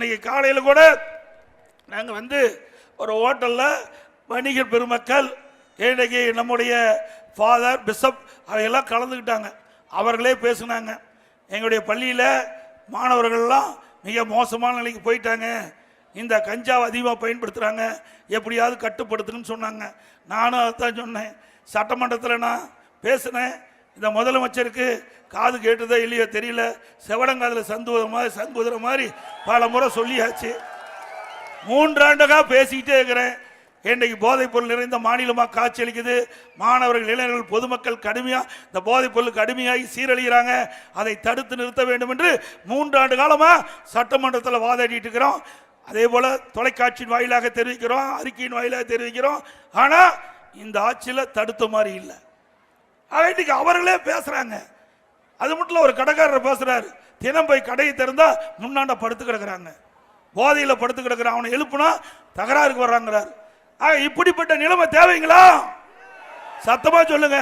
இன்னைக்கு காலையில் கூட நாங்கள் வந்து ஒரு ஹோட்டலில் வணிகர் பெருமக்கள் இன்னைக்கு நம்முடைய ஃபாதர் பிஷப் அவையெல்லாம் கலந்துக்கிட்டாங்க. அவர்களே பேசுனாங்க, எங்களுடைய பள்ளியில் மாணவர்கள்லாம் மிக மோசமான நிலைக்கு போயிட்டாங்க, இந்த கஞ்சாவை அதிகமாக பயன்படுத்துகிறாங்க, எப்படியாவது கட்டுப்படுத்துன்னு சொன்னாங்க. நானும் அதான் சொன்னேன். சட்டமன்றத்தில் நான் பேசினேன். இந்த முதலமைச்சருக்கு காது கேட்டுதோ இல்லையோ தெரியல, செவடங்காதில் சங்குதுற மாதிரி பல முறை சொல்லியாச்சு. 3 ஆண்டுகளாக பேசிக்கிட்டே இருக்கிறேன். இன்றைக்கு போதைப் பொருள் நிறைந்த மாநிலமாக காட்சியளிக்குது. மாணவர்கள், இளைஞர்கள், பொதுமக்கள் கடுமையாக இந்த போதைப் பொருள் கடுமையாகி சீரழிகிறாங்க. அதை தடுத்து நிறுத்த வேண்டும் என்று 3 ஆண்டு காலமாக சட்டமன்றத்தில் வாதாடிட்டு இருக்கிறோம். அதே போல தொலைக்காட்சியின் வாயிலாக தெரிவிக்கிறோம், அறிக்கையின் வாயிலாக தெரிவிக்கிறோம். ஆனால் இந்த ஆட்சியில் தடுத்த மாதிரி இல்லை. இன்னைக்கு அவர்களே பேசுறாங்க. அது மட்டும் இல்ல, ஒரு கடைக்காரர் பேசுறாரு, தினம் போய் கடையை திறந்தா முன்னாண்ட படுத்து கிடக்குறாங்க, போதையில படுத்து கிடக்குறான், அவனை எழுப்புனா தகராறுக்கு வர்றாங்கிறார். இப்படிப்பட்ட நிலைமை தேவைங்களா? சத்தமா சொல்லுங்க.